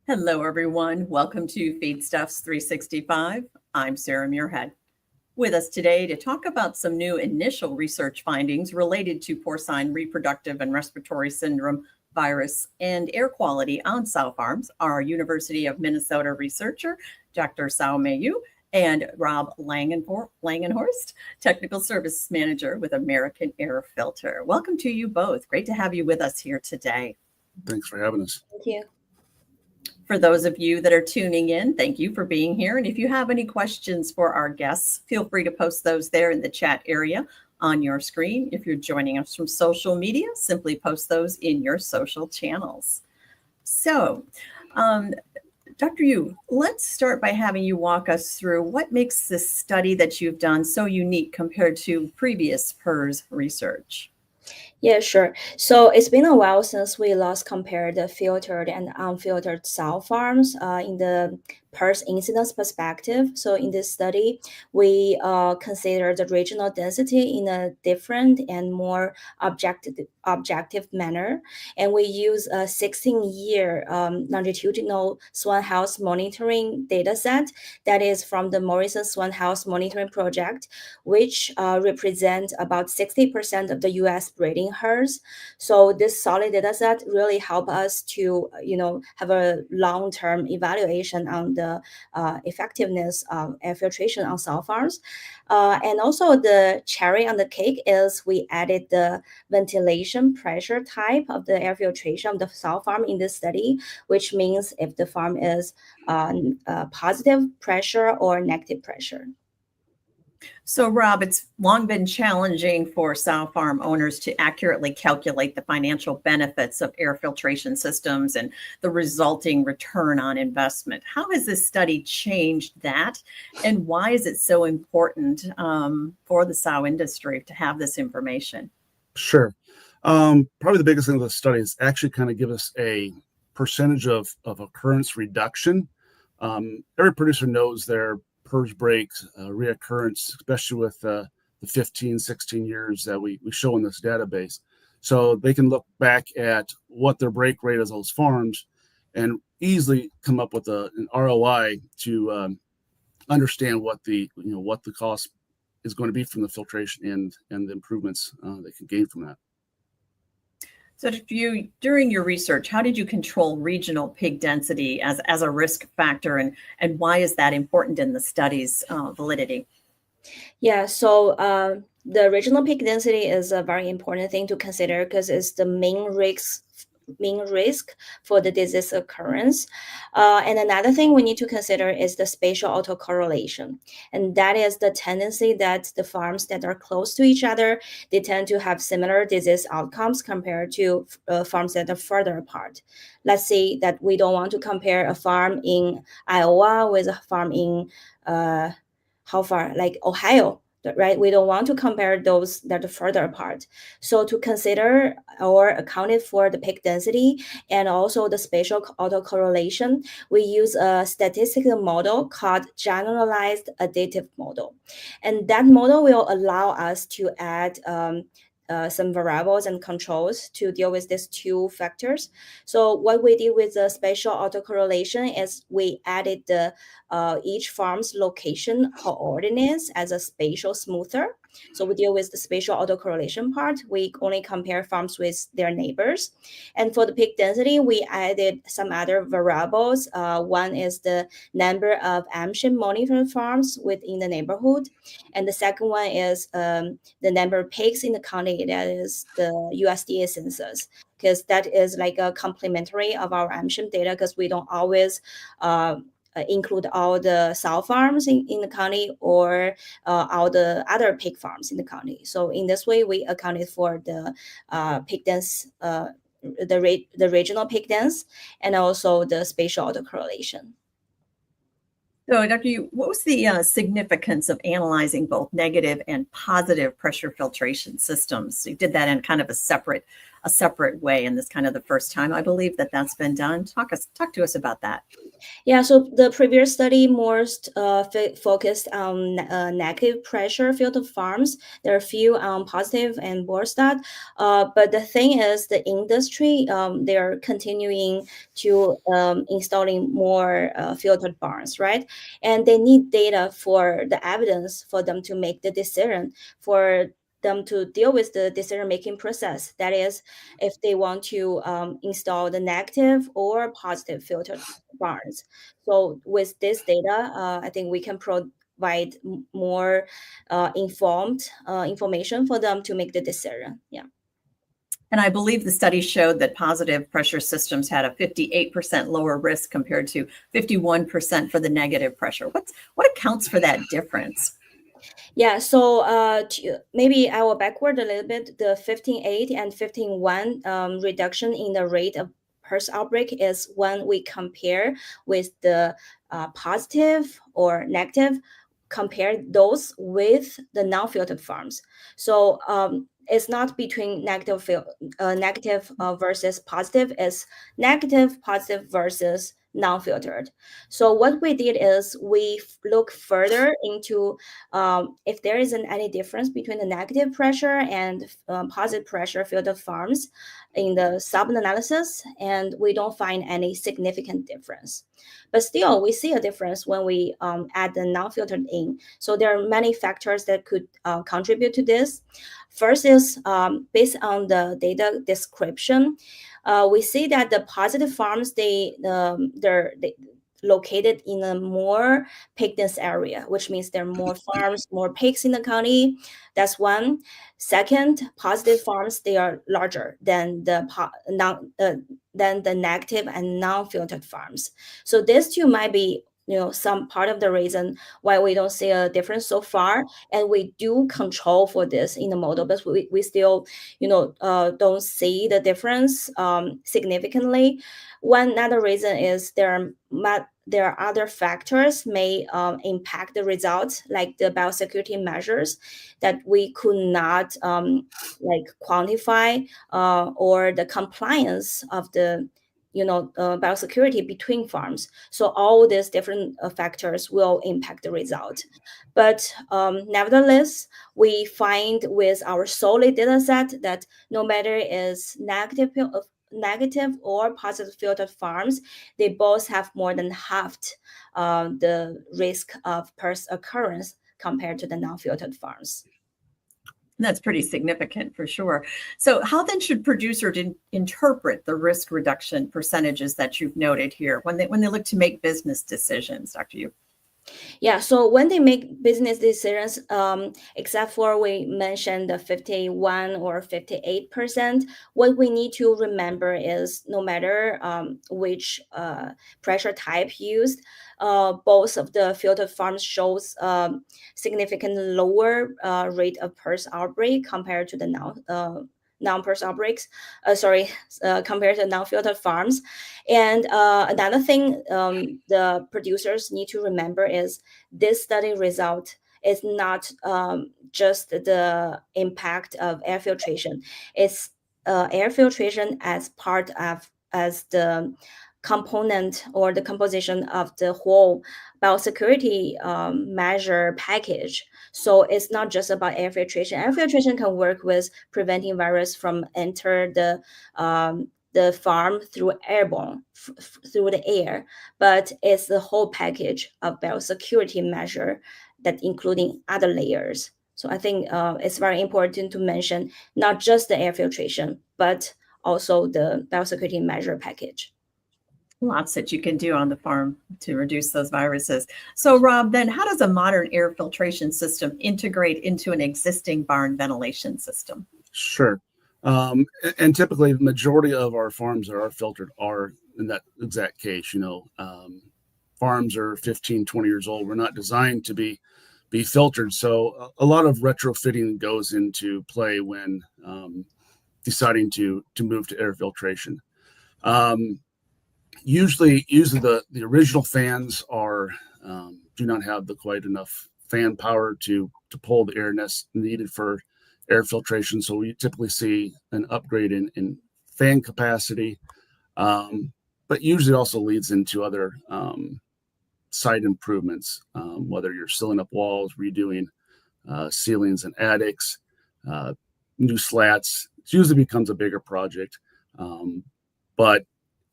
Hello, everyone. Welcome to Feedstuffs 365. I'm Sarah Muirhead. With us today to talk about some new initial research findings related to porcine reproductive and respiratory syndrome virus and air quality on sow farms are University of Minnesota researcher Dr. Xiaomei Yue and Rob Langenhorst, Technical Service Manager with American Air Filter. Welcome to you both. Great to have you with us here today. Thanks for having us. Thank you. For those of you that are tuning in, thank you for being here. And if you have any questions for our guests, feel free to post those there in the chat area on your screen. If you're joining us from social media, simply post those in your social channels. So, Dr. Yue, let's start by having you walk us through what makes this study that you've done so unique compared to previous PRRS research. Yeah, sure. So it's been a while since we last compared the filtered and unfiltered sow farms in the PRRS incidence perspective. So in this study, we consider the regional density in a different and more objective manner. And we use a 16-year longitudinal swine health monitoring data set that is from the Morrison Swine Health Monitoring Project, which represents about 60% of the U.S. breeding herds. So this solid data set really help us to, have a long-term evaluation on the effectiveness of air filtration on sow farms. And also the cherry on the cake is we added the ventilation pressure type of the air filtration of the sow farm in this study, which means if the farm is positive pressure or negative pressure. So, Rob, it's long been challenging for sow farm owners to accurately calculate the financial benefits of air filtration systems and the resulting return on investment. How has this study changed that? And why is it so important for the sow industry to have this information? Sure. Probably the biggest thing of the study is actually kind of give us a percentage of occurrence reduction. Every producer knows their PRRS breaks, reoccurrence, especially with the 15, 16 years that we show in this database. So they can look back at what their break rate is on those farms and easily come up with an ROI to understand what the cost is going to be from the filtration and the improvements they can gain from that. So during your research, how did you control regional pig density as a risk factor, and why is that important in the study's validity? Yeah, so the regional pig density is a very important thing to consider because it's the main risk for the disease occurrence. And another thing we need to consider is the spatial autocorrelation. And that is the tendency that the farms that are close to each other, they tend to have similar disease outcomes compared to farms that are further apart. Let's say that we don't want to compare a farm in Iowa with a farm in Ohio, right? We don't want to compare those that are further apart. So to consider or account for the pig density and also the spatial autocorrelation, we use a statistical model called generalized additive model. And that model will allow us to add some variables and controls to deal with these two factors. So what we did with the spatial autocorrelation is we added the each farm's location coordinates as a spatial smoother. So we deal with the spatial autocorrelation part. We only compare farms with their neighbors. And for the pig density, we added some other variables. One is the number of AmShip monitored farms within the neighborhood. And the second one is the number of pigs in the county. That is the USDA census, because that is like a complementary of our AmShip data, because we don't always include all the sow farms in the county or all the other pig farms in the county. So in this way, we accounted for the pig dense, the regional pig dense, and also the spatial autocorrelation. So, Dr. Yue, what was the significance of analyzing both negative and positive pressure filtration systems? So you did that in kind of a separate way, and this kind of the first time I believe that's been done. Talk to us about that. Yeah, so the previous study more focused on negative pressure filter farms. There are a few on positive and Borstat. But the thing is, the industry, they are continuing to installing more filtered barns, right? And they need data for the evidence for them to make the decision, for them to deal with the decision-making process. That is, if they want to install the negative or positive filtered barns. So with this data, I think we can provide more informed information for them to make the decision. Yeah. And I believe the study showed that positive pressure systems had a 58% lower risk compared to 51% for the negative pressure. What accounts for that difference? Yeah, so maybe I will backward a little bit. The 15.8 and 15.1 reduction in the rate of PRRS outbreak is when we compare with the positive or negative, compare those with the non-filtered farms. So it's not between negative versus positive. It's negative, positive versus non-filtered. So what we did is we look further into if there isn't any difference between the negative pressure and positive pressure filtered farms in the sub-analysis, and we don't find any significant difference. But still, we see a difference when we add the non-filtered in. So there are many factors that could contribute to this. First is based on the data description, we see that the positive farms, they're located in a more pig dense area, which means there are more farms, more pigs in the county. That's one. Second, positive farms, they are larger than the negative and non-filtered farms. So these two might be some part of the reason why we don't see a difference so far, and we do control for this in the model, but we still don't see the difference significantly. One other reason is there are other factors may impact the results, like the biosecurity measures that we could not quantify, or the compliance of the biosecurity between farms. So all these different factors will impact the result. But nevertheless, we find with our solid data set that no matter is negative or positive filtered farms, they both have more than halved the risk of PRRS occurrence compared to the non-filtered farms. That's pretty significant for sure. So how then should producers interpret the risk reduction percentages that you've noted here when they look to make business decisions, Dr. Yue? Yeah, so when they make business decisions, except for we mentioned the 51 or 58%, what we need to remember is no matter which pressure type used, both of the filtered farms shows significantly lower rate of PRRS outbreak compared to the non-PRRS outbreaks, compared to non-filtered farms. And another thing the producers need to remember is this study result is not just the impact of air filtration. It's air filtration as part of the component or the composition of the whole biosecurity measure package. So it's not just about air filtration. Air filtration can work with preventing virus from enter the farm through airborne, through the air, but it's the whole package of biosecurity measure that including other layers. So I think it's very important to mention not just the air filtration, but also the biosecurity measure package. Lots that you can do on the farm to reduce those viruses. So Rob, then how does a modern air filtration system integrate into an existing barn ventilation system? Sure. And typically the majority of our farms that are filtered are in that exact case. Farms are 15, 20 years old. We're not designed to be filtered. So a lot of retrofitting goes into play when deciding to move to air filtration. Usually the original fans do not have the quite enough fan power to pull the air needed for air filtration. So we typically see an upgrade in fan capacity. but usually also leads into other site improvements, whether you're sealing up walls, redoing ceilings and attics, new slats. It usually becomes a bigger project, but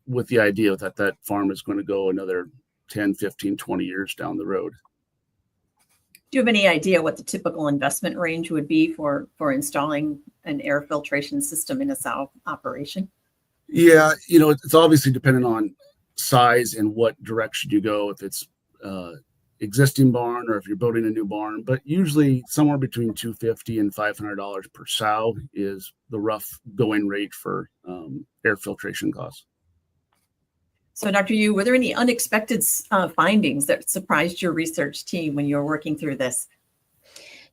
with the idea that that farm is going to go another 10, 15, 20 years down the road. Do you have any idea what the typical investment range would be for installing an air filtration system in a sow operation? Yeah, you know, it's obviously dependent on size and what direction you go, if it's existing barn or if you're building a new barn, but usually somewhere between $250 and $500 per sow is the rough going rate for air filtration costs. So, Dr. Yue, were there any unexpected findings that surprised your research team when you were working through this?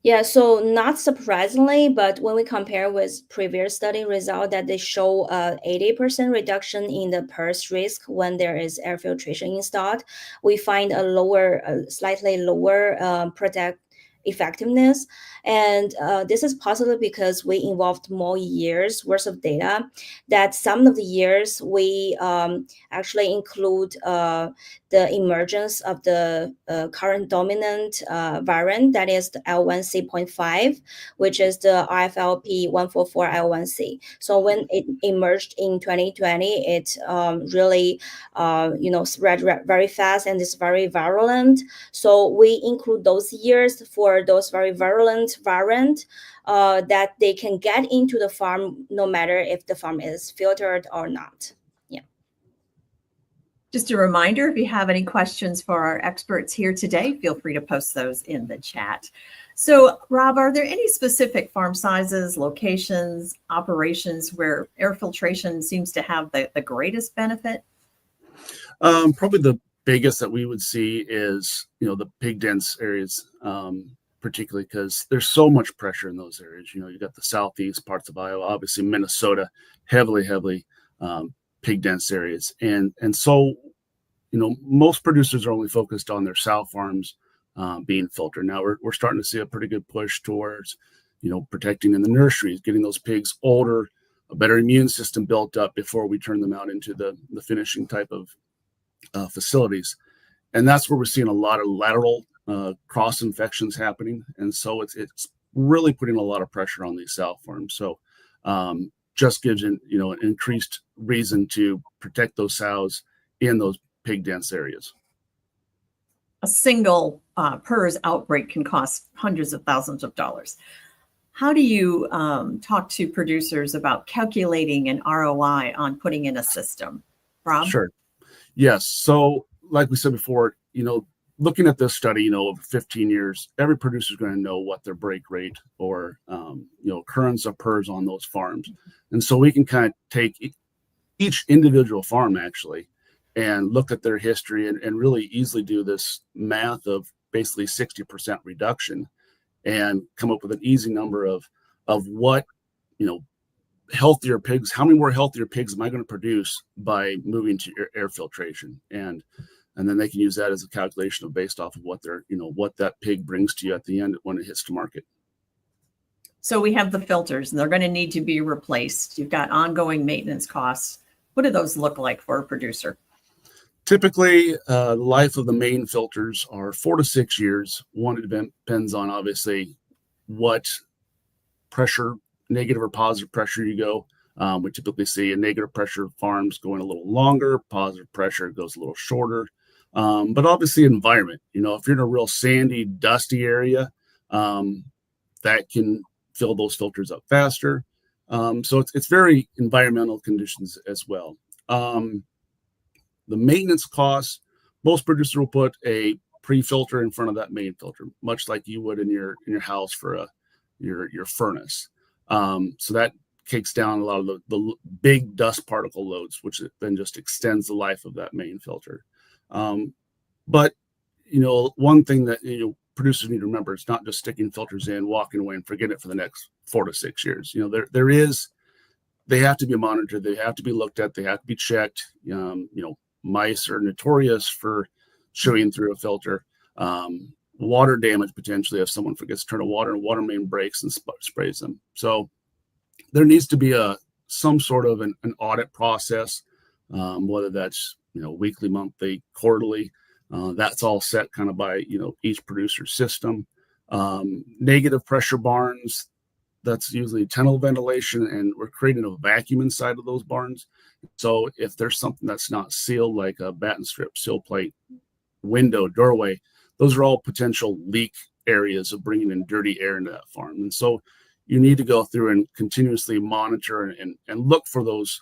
Yeah, so not surprisingly, but when we compare with previous study result that they show 80% reduction in the PRRS risk when there is air filtration installed, we find a slightly lower product effectiveness. And this is possibly because we involved more years worth of data, that some of the years we actually include the emergence of the current dominant variant, that is the L1C.5, which is the RFLP 144L1C. So when it emerged in 2020, it really spread very fast and is very virulent. So we include those years for those very virulent variant that they can get into the farm no matter if the farm is filtered or not. Just a reminder, if you have any questions for our experts here today, feel free to post those in the chat. So, Rob, are there any specific farm sizes, locations, operations where air filtration seems to have the greatest benefit? Probably the biggest that we would see is, the pig dense areas, particularly because there's so much pressure in those areas. You got the southeast parts of Iowa, obviously Minnesota, heavily pig dense areas. And so, most producers are only focused on their sow farms being filtered. Now we're starting to see a pretty good push towards, protecting in the nurseries, getting those pigs older, a better immune system built up before we turn them out into the finishing type of facilities. And that's where we're seeing a lot of lateral cross infections happening. And so it's really putting a lot of pressure on these sow farms. So just gives an increased reason to protect those sows in those pig dense areas. A single PRRS outbreak can cost hundreds of thousands of dollars. How do you talk to producers about calculating an ROI on putting in a system? Rob? Sure. Yes. So like we said before, looking at this study, over 15 years, every producer is going to know what their break rate or, occurrence of PRRS on those farms. And so we can kind of take each individual farm actually and look at their history and really easily do this math of basically 60% reduction and come up with an easy number of what, healthier pigs, how many more healthier pigs am I going to produce by moving to air filtration? And then they can use that as a calculation based off of what their, what that pig brings to you at the end when it hits to market. So we have the filters and they're going to need to be replaced. You've got ongoing maintenance costs. What do those look like for a producer? Typically, the life of the main filters are 4 to 6 years. One, it depends on obviously what pressure, negative or positive pressure you go. We typically see a negative pressure farms going a little longer, positive pressure goes a little shorter. But obviously environment, if you're in a real sandy, dusty area, that can fill those filters up faster. So it's very environmental conditions as well. The maintenance costs, most producers will put a pre-filter in front of that main filter, much like you would in your house for your furnace. So that takes down a lot of the big dust particle loads, which then just extends the life of that main filter. But one thing that producers need to remember, it's not just sticking filters in, walking away, and forgetting it for the next 4 to 6 years. They have to be monitored, they have to be looked at, they have to be checked. Mice are notorious for chewing through a filter. Water damage potentially if someone forgets to turn a water main breaks and sprays them. So there needs to be some sort of an audit process whether that's, weekly, monthly, quarterly. That's all set kind of by, each producer's system. Negative pressure barns, that's usually tunnel ventilation, and we're creating a vacuum inside of those barns. So if there's something that's not sealed, like a batten strip, sill plate, window, doorway, those are all potential leak areas of bringing in dirty air into that farm. And so you need to go through and continuously monitor and look for those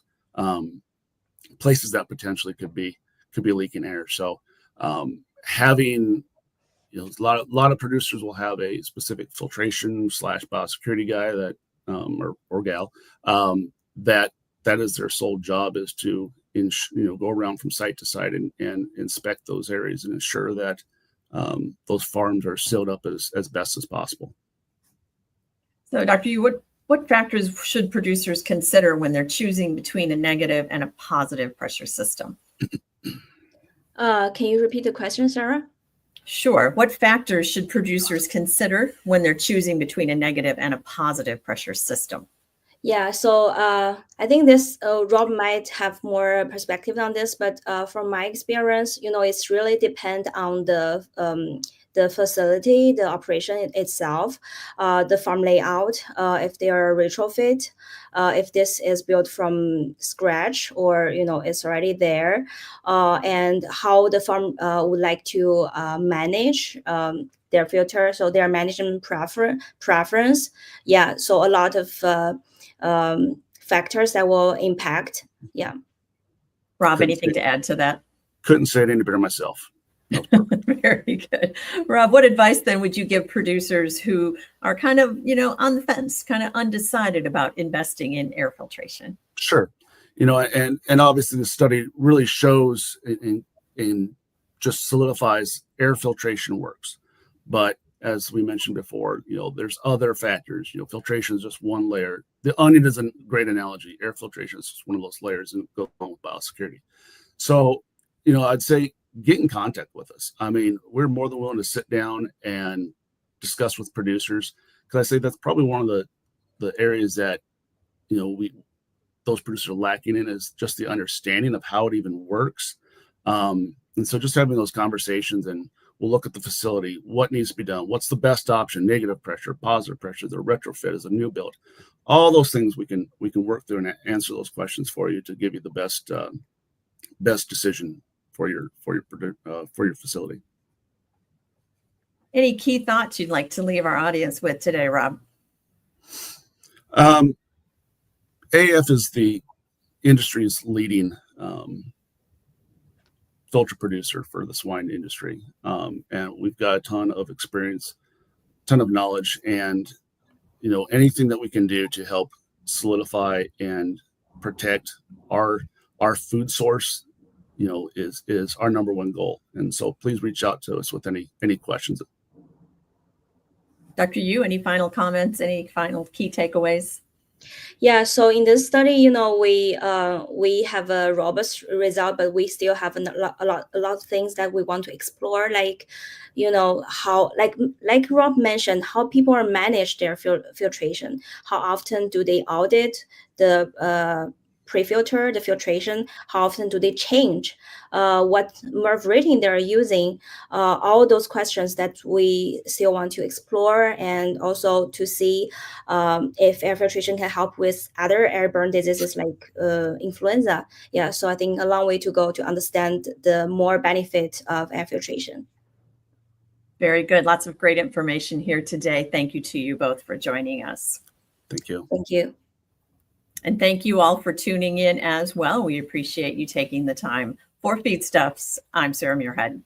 places that potentially could be leaking air. So having, a lot of producers will have a specific filtration / biosecurity guy that or gal that is their sole job, is to go around from site to site and inspect those areas and ensure that those farms are sealed up as best as possible. So, Dr. Yue, what factors should producers consider when they're choosing between a negative and a positive pressure system? Can you repeat the question, Sarah? Sure. What factors should producers consider when they're choosing between a negative and a positive pressure system? Yeah, so I think this Rob might have more perspective on this, but from my experience, it's really depend on the facility, the operation itself, the farm layout, if they are retrofit, if this is built from scratch or it's already there, and how the farm would like to manage their filter, so their management preference. Yeah, so a lot of factors that will impact. Yeah. Rob, anything to add to that? Couldn't say it any better myself. Very good. Rob, what advice then would you give producers who are kind of, on the fence, kind of undecided about investing in air filtration? Sure. And obviously the study really shows and just solidifies air filtration works. But as we mentioned before, there's other factors. Filtration is just one layer. The onion is a great analogy. Air filtration is just one of those layers, and go along with biosecurity. So, I'd say get in contact with us. I mean, we're more than willing to sit down and discuss with producers, because I say that's probably one of the areas that those producers are lacking in, is just the understanding of how it even works. And so just having those conversations, and we'll look at the facility, what needs to be done, what's the best option, negative pressure, positive pressure, the retrofit is a new build, all those things we can work through and answer those questions for you to give you the best decision for your facility. Any key thoughts you'd like to leave our audience with today, Rob? AF is the industry's leading filter producer for the swine industry. And we've got a ton of experience, ton of knowledge, and anything that we can do to help solidify and protect our food source, is our number one goal. And so please reach out to us with any questions. Dr. Yue, any final comments, any final key takeaways? Yeah, so in this study, we have a robust result, but we still have a lot of things that we want to explore, like, how, like Rob mentioned, how people are manage their filtration. How often do they audit the pre-filter, the filtration? How often do they change? What MERV rating they're using? All those questions that we still want to explore, and also to see if air filtration can help with other airborne diseases like influenza. Yeah, so I think a long way to go to understand the more benefit of air filtration. Very good. Lots of great information here today. Thank you to you both for joining us. Thank you. Thank you. And thank you all for tuning in as well. We appreciate you taking the time. For Feedstuffs, I'm Sarah Muirhead.